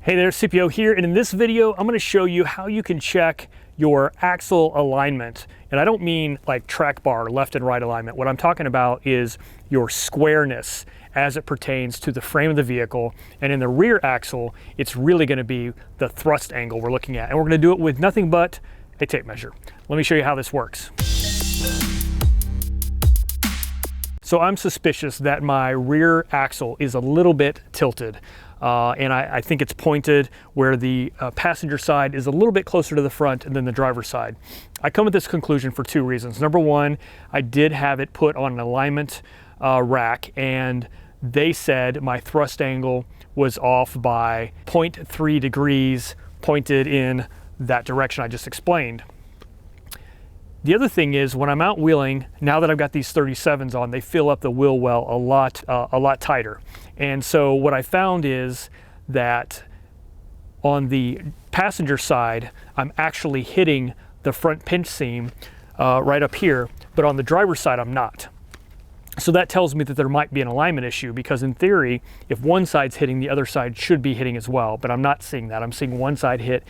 Hey there, CPO here, and in this video I'm going to show you how you can check your axle alignment. And I don't mean like track bar left and right alignment. What I'm talking about is your squareness as it pertains to the frame of the vehicle. And in the rear axle, it's really going to be the thrust angle we're looking at. And we're going to do it with nothing but a tape measure. Let me show you how this works. So I'm suspicious that my rear axle is a little bit tilted. And I think it's pointed where the passenger side is a little bit closer to the front than the driver's side. I come to this conclusion for two reasons. Number one, I did have it put on an alignment rack, and they said my thrust angle was off by 0.3 degrees pointed in that direction I just explained. The other thing is, when I'm out wheeling, now that I've got these 37s on, they fill up the wheel well a lot tighter. And so what I found is that on the passenger side, I'm actually hitting the front pinch seam right up here, but on the driver's side, I'm not. So that tells me that there might be an alignment issue, because in theory, if one side's hitting, the other side should be hitting as well, but I'm not seeing that. I'm seeing one side hit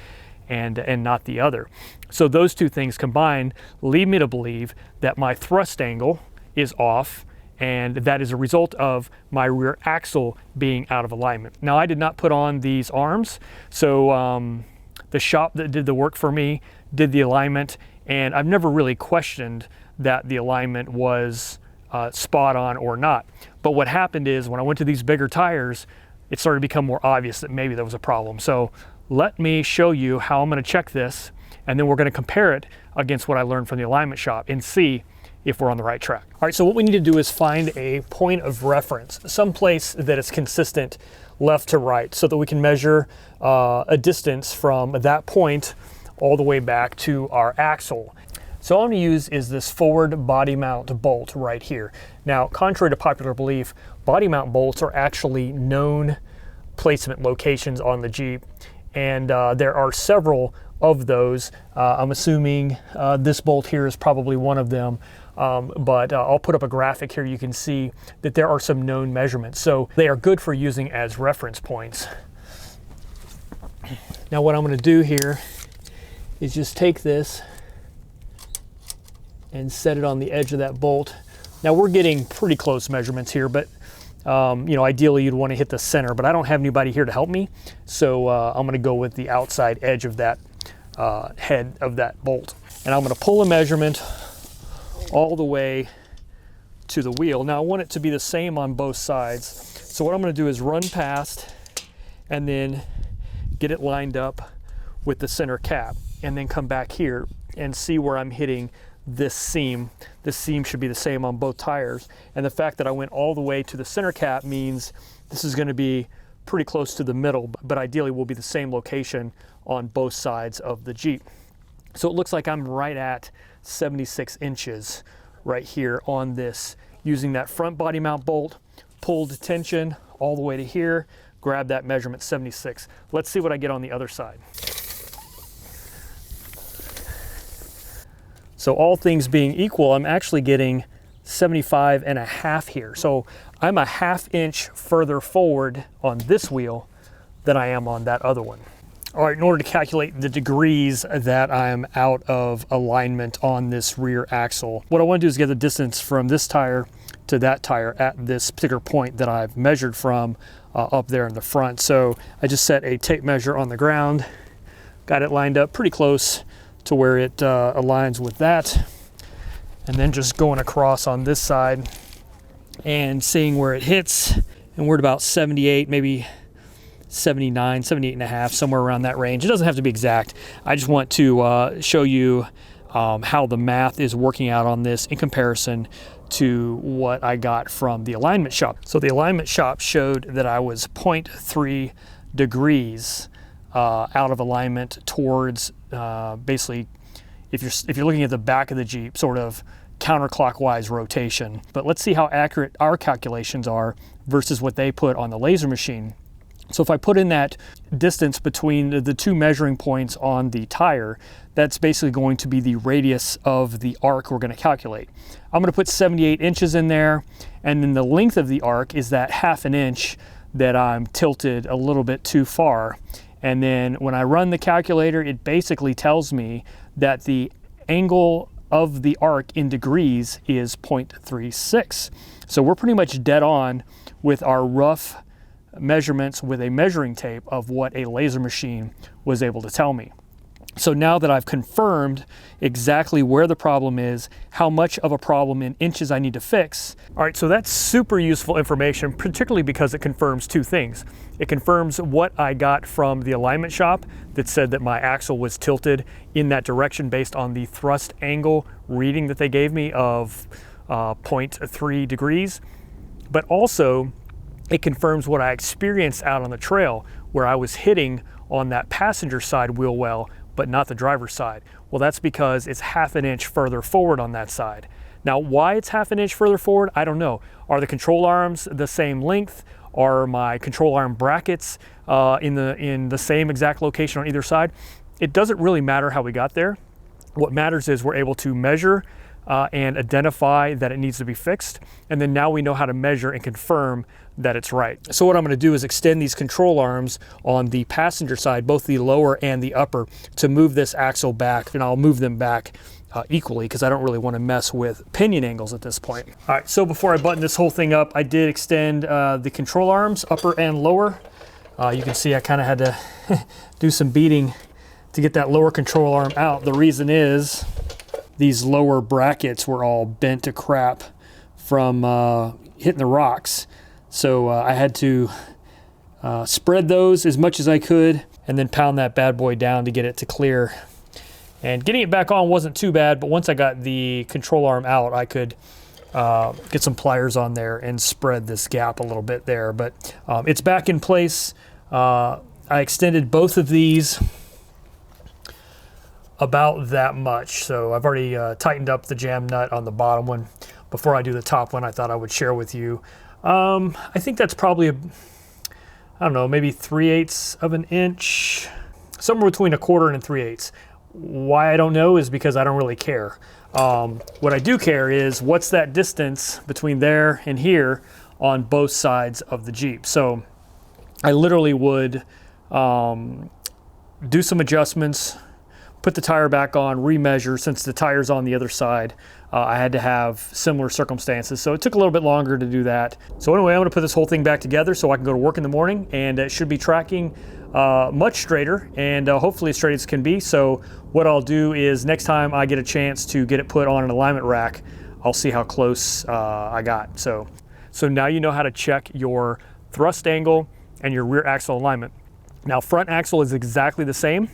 and not the other. So those two things combined lead me to believe that my thrust angle is off, and that is a result of my rear axle being out of alignment. Now, I did not put on these arms, so the shop that did the work for me did the alignment, and I've never really questioned that the alignment was spot on or not. But what happened is, when I went to these bigger tires, it started to become more obvious that maybe there was a problem. So let me show you how I'm going to check this, and then we're going to compare it against what I learned from the alignment shop and see if we're on the right track. All right, so what we need to do is find a point of reference, someplace that is consistent left to right, so that we can measure a distance from that point all the way back to our axle. So all I'm going to use is this forward body mount bolt right here. Now, contrary to popular belief, body mount bolts are actually known placement locations on the Jeep, and there are several of those. I'm assuming this bolt here is probably one of them, but I'll put up a graphic here. You can see that there are some known measurements, so they are good for using as reference points. Now, what I'm going to do here is just take this and set it on the edge of that bolt. Now, we're getting pretty close measurements here, but you know, ideally you'd want to hit the center, but I don't have anybody here to help me, so I'm going to go with the outside edge of that head of that bolt. And I'm going to pull a measurement all the way to the wheel. Now, I want it to be the same on both sides, so what I'm going to do is run past and then get it lined up with the center cap, and then come back here and see where I'm hitting this seam. This seam should be the same on both tires, and the fact that I went all the way to the center cap means this is going to be pretty close to the middle, but ideally will be the same location on both sides of the Jeep. So it looks like I'm right at 76 inches right here on this, using that front body mount bolt, pulled tension all the way to here, grab that measurement, 76. Let's see what I get on the other side. So all things being equal, I'm actually getting 75.5 here. So I'm a ½ inch further forward on this wheel than I am on that other one. All right, in order to calculate the degrees that I'm out of alignment on this rear axle, what I want to do is get the distance from this tire to that tire at this particular point that I've measured from up there in the front. So I just set a tape measure on the ground, got it lined up pretty close to where it aligns with that, and then just going across on this side and seeing where it hits, and we're at about 78, maybe 79, 78.5, somewhere around that range. It doesn't have to be exact. I just want to show you how the math is working out on this in comparison to what I got from the alignment shop. So the alignment shop showed that I was 0.3 degrees out of alignment towards basically, if you're looking at the back of the Jeep, sort of counterclockwise rotation. But let's see how accurate our calculations are versus what they put on the laser machine. So if I put in that distance between the two measuring points on the tire, that's basically going to be the radius of the arc we're going to calculate. I'm going to put 78 inches in there, and then the length of the arc is that ½ inch that I'm tilted a little bit too far. And then when I run the calculator, it basically tells me that the angle of the arc in degrees is 0.36. So we're pretty much dead on with our rough measurements with a measuring tape of what a laser machine was able to tell me. So now that I've confirmed exactly where the problem is, how much of a problem in inches I need to fix. All right, so that's super useful information, particularly because it confirms two things. It confirms what I got from the alignment shop that said that my axle was tilted in that direction based on the thrust angle reading that they gave me of 0.3 degrees. But also, it confirms what I experienced out on the trail where I was hitting on that passenger side wheel well, but not the driver's side. Well, that's because it's half an inch further forward on that side. Now, why it's half an inch further forward, I don't know. Are the control arms the same length? Are my control arm brackets in the same exact location on either side? It doesn't really matter how we got there. What matters is we're able to measure and identify that it needs to be fixed. And then now we know how to measure and confirm that it's right. So what I'm going to do is extend these control arms on the passenger side, both the lower and the upper, to move this axle back, and I'll move them back equally because I don't really want to mess with pinion angles at this point. All right, so before I button this whole thing up, I did extend the control arms, upper and lower. You can see I kind of had to do some beating to get that lower control arm out. The reason is these lower brackets were all bent to crap from hitting the rocks. So I had to spread those as much as I could and then pound that bad boy down to get it to clear. And getting it back on wasn't too bad, but once I got the control arm out, I could get some pliers on there and spread this gap a little bit there. But it's back in place. I extended both of these about that much. So I've already tightened up the jam nut on the bottom one. Before I do the top one, I thought I would share with you. I think that's probably, I don't know, maybe 3/8 of an inch, somewhere between 1/4 and 3/8. Why I don't know is because I don't really care. What I do care is what's that distance between there and here on both sides of the Jeep. So I literally would do some adjustments, put the tire back on, remeasure. Since the tire's on the other side, I had to have similar circumstances. So it took a little bit longer to do that. So anyway, I'm gonna put this whole thing back together so I can go to work in the morning, and it should be tracking much straighter and hopefully as straight as can be. So what I'll do is next time I get a chance to get it put on an alignment rack, I'll see how close I got. So now you know how to check your thrust angle and your rear axle alignment. Now front axle is exactly the same.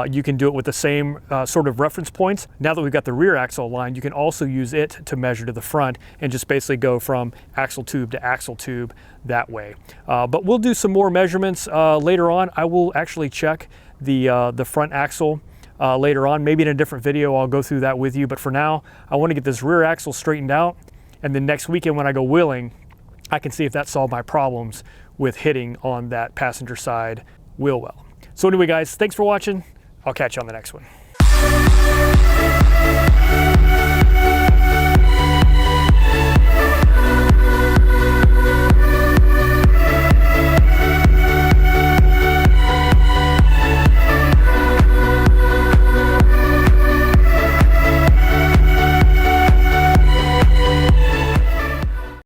You can do it with the same sort of reference points. Now that we've got the rear axle aligned, you can also use it to measure to the front and just basically go from axle tube to axle tube that way. But we'll do some more measurements later on. I will actually check the front axle later on. Maybe in a different video I'll go through that with you. But for now, I want to get this rear axle straightened out. And then next weekend when I go wheeling, I can see if that solved my problems with hitting on that passenger side wheel well. So anyway, guys, thanks for watching. I'll catch you on the next one.